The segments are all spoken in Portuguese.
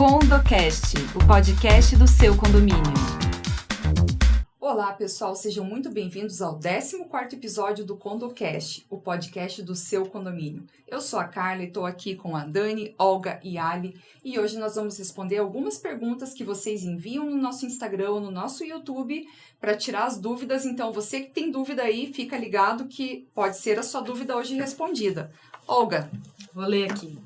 CondoCast, o podcast do seu condomínio. Olá, pessoal, sejam muito bem-vindos ao 14º episódio do CondoCast, o podcast do seu condomínio. Eu sou a Carla e estou aqui com a Dani, Olga e Ali, e hoje nós vamos responder algumas perguntas que vocês enviam no nosso Instagram, no nosso YouTube, para tirar as dúvidas. Então, você que tem dúvida aí, fica ligado que pode ser a sua dúvida hoje respondida. Olga. Vou ler aqui.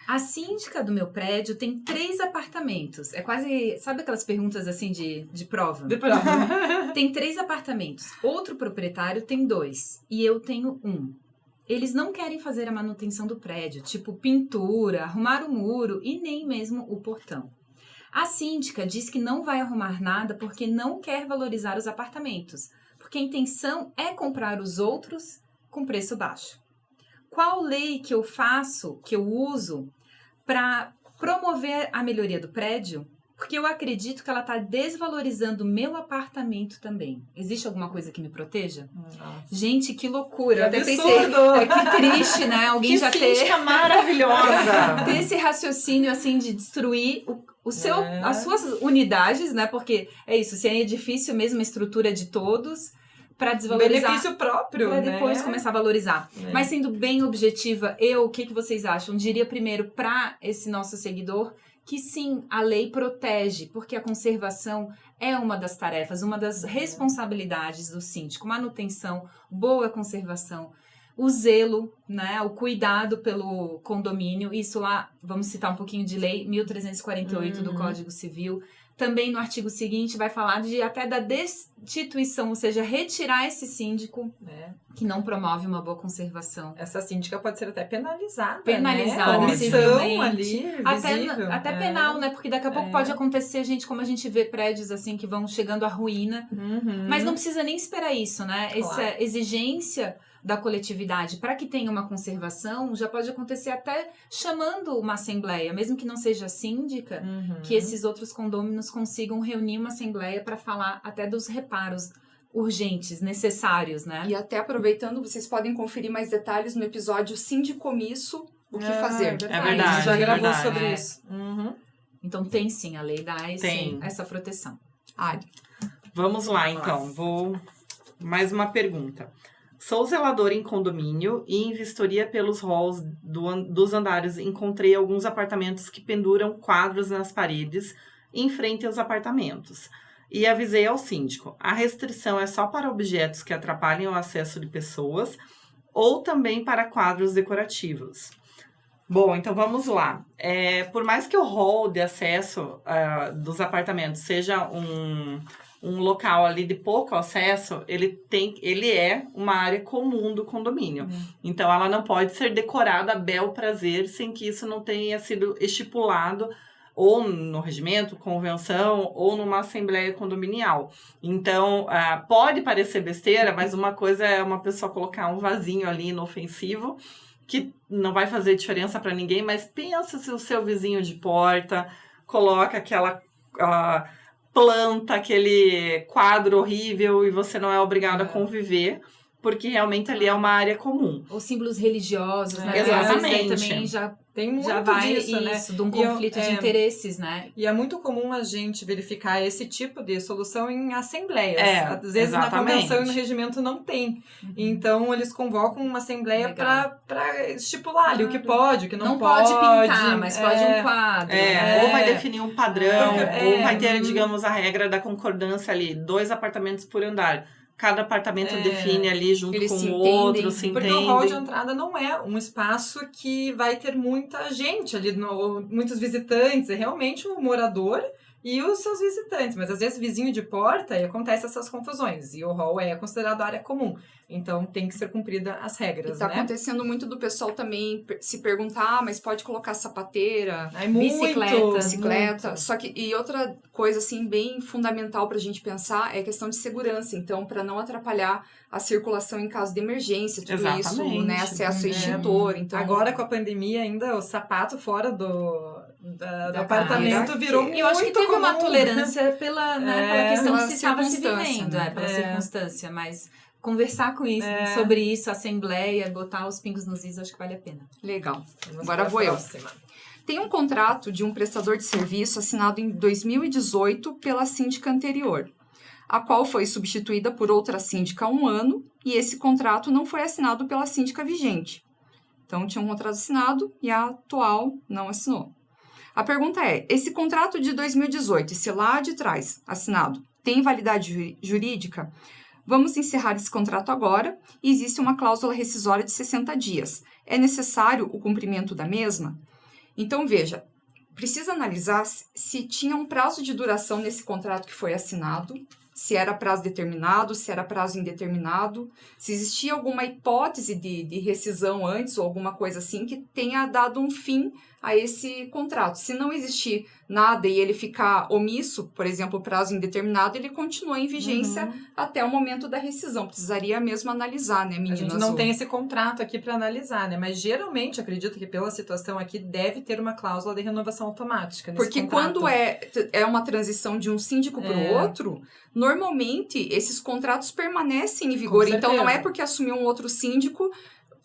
A síndica do meu prédio tem 3 apartamentos. É quase, sabe aquelas perguntas assim de prova? De prova. Tem 3 apartamentos. Outro proprietário tem 2 e eu tenho 1. Eles não querem fazer a manutenção do prédio, tipo pintura, arrumar o muro e nem mesmo o portão. A síndica diz que não vai arrumar nada porque não quer valorizar os apartamentos, porque a intenção é comprar os outros com preço baixo. Qual lei que eu uso para promover a melhoria do prédio? Porque eu acredito que ela está desvalorizando o meu apartamento também. Existe alguma coisa que me proteja? Nossa. Gente, que loucura. Eu até pensei, que triste, né? Alguém que já síndica maravilhosa. ter esse raciocínio assim de destruir as suas unidades, né? Porque é isso, se é edifício mesmo, a estrutura de todos, para desvalorizar. Benefício próprio, para depois começar a valorizar. Mas sendo bem objetiva, o que vocês acham? Diria primeiro para esse nosso seguidor que sim, a lei protege, porque a conservação é uma das tarefas, uma das responsabilidades do síndico. Manutenção, boa conservação, o zelo, né, o cuidado pelo condomínio. Isso lá, vamos citar um pouquinho de lei 1348 do Código Civil. Também no artigo seguinte vai falar até da destituição, ou seja, retirar esse síndico que não promove uma boa conservação. Essa síndica pode ser até penalizada, civilmente. Ali, até penal, né? Porque daqui a pouco pode acontecer, gente, como a gente vê prédios assim que vão chegando à ruína. Mas não precisa nem esperar isso, né? Claro. Essa exigência da coletividade para que tenha uma conservação já pode acontecer até chamando uma assembleia, mesmo que não seja síndica, que esses outros condôminos consigam reunir uma assembleia para falar até dos reparos urgentes, necessários, né? E até aproveitando, vocês podem conferir mais detalhes no episódio Sindicomisso, o que fazer. É verdade. A gente já gravou sobre isso. Então tem sim, a lei dá essa proteção. Vamos lá, então. Mais uma pergunta. Sou zeladora em condomínio e em vistoria pelos halls dos andares encontrei alguns apartamentos que penduram quadros nas paredes em frente aos apartamentos. E avisei ao síndico, a restrição é só para objetos que atrapalhem o acesso de pessoas ou também para quadros decorativos. Bom, então vamos lá. Por mais que o hall de acesso dos apartamentos seja um local ali de pouco acesso, ele é uma área comum do condomínio. Então, ela não pode ser decorada a bel prazer sem que isso não tenha sido estipulado ou no regimento, convenção, ou numa assembleia condominial. Então, pode parecer besteira, mas uma coisa é uma pessoa colocar um vasinho ali inofensivo, que não vai fazer diferença para ninguém, mas pensa se o seu vizinho de porta coloca aquela planta, aquele quadro horrível e você não é obrigado a conviver, porque realmente ali é uma área comum. Os símbolos religiosos, né? Exatamente. Também já tem muito já vai disso, né? De um conflito de interesses, né? E é muito comum a gente verificar esse tipo de solução em assembleias. Às vezes exatamente. Na convenção e no regimento não tem. Então, eles convocam uma assembleia para estipular ali o que pode, o que não pode. Não pode pintar, mas pode um quadro. Ou vai definir um padrão, ou vai ter, digamos, a regra da concordância ali, 2 apartamentos por andar. Cada apartamento define ali junto com o outro, se entendem. Porque o hall de entrada não é um espaço que vai ter muita gente ali, muitos visitantes. É realmente o morador e os seus visitantes. Mas às vezes vizinho de porta e acontece essas confusões. E o hall é considerado área comum. Então tem que ser cumprida as regras, né? Acontecendo muito do pessoal também se perguntar, mas pode colocar sapateira, bicicleta. Muito. Só que, e outra coisa assim bem fundamental pra gente pensar é a questão de segurança. Então, para não atrapalhar a circulação em caso de emergência, tudo isso, né? Acesso a extintor. Então, agora com a pandemia ainda o sapato fora do apartamento virou muito comum. Eu acho que teve uma tolerância pela questão que se estava se vivendo, pela circunstância, mas conversar com isso, sobre isso, assembleia, botar os pingos nos is, acho que vale a pena. Legal. Agora vou eu. Tem um contrato de um prestador de serviço assinado em 2018 pela síndica anterior, a qual foi substituída por outra síndica há 1 ano, e esse contrato não foi assinado pela síndica vigente. Então, tinha um contrato assinado e a atual não assinou. A pergunta é, esse contrato de 2018, esse lá de trás, assinado, tem validade jurídica? Vamos encerrar esse contrato agora e existe uma cláusula rescisória de 60 dias. É necessário o cumprimento da mesma? Então, veja, precisa analisar se tinha um prazo de duração nesse contrato que foi assinado, se era prazo determinado, se era prazo indeterminado, se existia alguma hipótese de rescisão antes ou alguma coisa assim que tenha dado um fim a esse contrato. Se não existir nada e ele ficar omisso, por exemplo, prazo indeterminado, ele continua em vigência até o momento da rescisão. Precisaria mesmo analisar, né, meninas? A gente não tem esse contrato aqui para analisar, né? Mas geralmente, acredito que pela situação aqui, deve ter uma cláusula de renovação automática nesse Porque contrato. quando é uma transição de um síndico para o outro, normalmente esses contratos permanecem em vigor. Então, não é porque assumiu um outro síndico,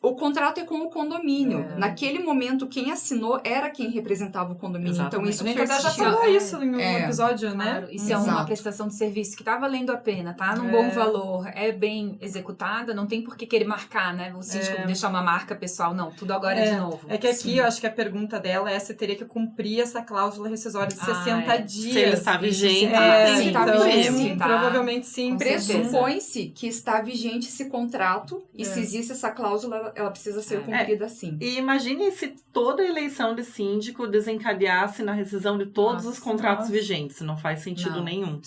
o contrato é com o condomínio. Naquele momento, quem assinou era quem representava o condomínio. Exatamente. Então, isso A gente até já falou isso em um episódio, claro. né? E se é uma prestação de serviço que tá valendo a pena, tá num bom valor, é bem executada, não tem por que querer marcar, né? O síndico deixar uma marca pessoal, não. Tudo agora é de novo. É que aqui, eu acho que a pergunta dela é se teria que cumprir essa cláusula rescisória de 60 dias. Se ele está vigente, sim, tá então, vigente. provavelmente sim. Pressupõe-se que está vigente esse contrato e se existe essa cláusula, ela precisa ser cumprida sim. E imagine se toda eleição de síndico desencadeasse na rescisão de todos os contratos vigentes. Não faz sentido nenhum.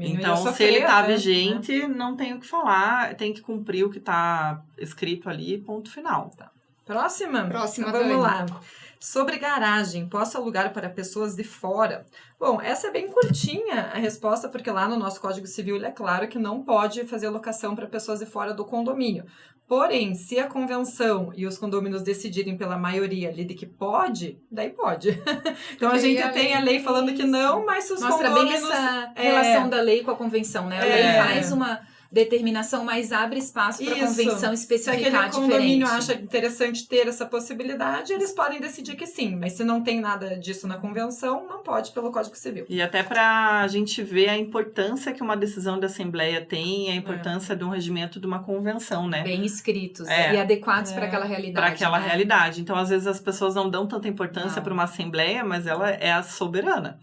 Então, se ele está vigente, não tem o que falar. Tem que cumprir o que está escrito ali, ponto final. Tá. Próxima, então, vamos lá. Sobre garagem, posso alugar para pessoas de fora? Bom, essa é bem curtinha a resposta, porque lá no nosso Código Civil ele é claro que não pode fazer locação para pessoas de fora do condomínio. Porém, se a convenção e os condôminos decidirem pela maioria ali de que pode, daí pode. Então, a gente tem a lei falando que não, mas se os Mostra condôminos... bem essa relação da lei com a convenção, né? A lei faz uma determinação, mas abre espaço para a convenção especificar diferente. Se aquele condomínio diferente. acha interessante ter essa possibilidade, eles podem decidir que sim. Mas se não tem nada disso na convenção, não pode pelo Código Civil. E até para a gente ver a importância que uma decisão da Assembleia tem, a importância de um regimento de uma convenção, né? Bem escritos e adequados para aquela realidade. Para aquela né? realidade. Então, às vezes, as pessoas não dão tanta importância para uma Assembleia, mas ela é a soberana.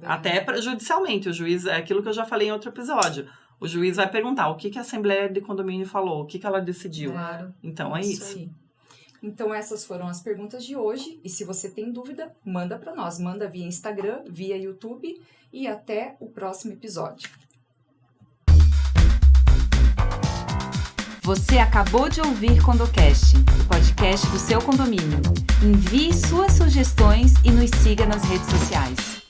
Até judicialmente. O juiz, é aquilo que eu já falei em outro episódio. O juiz vai perguntar o que a Assembleia de Condomínio falou, o que ela decidiu. Claro. Então, é isso. Aí. Então, essas foram as perguntas de hoje. E se você tem dúvida, manda para nós. Manda via Instagram, via YouTube. E até o próximo episódio. Você acabou de ouvir CondoCast, o podcast do seu condomínio. Envie suas sugestões e nos siga nas redes sociais.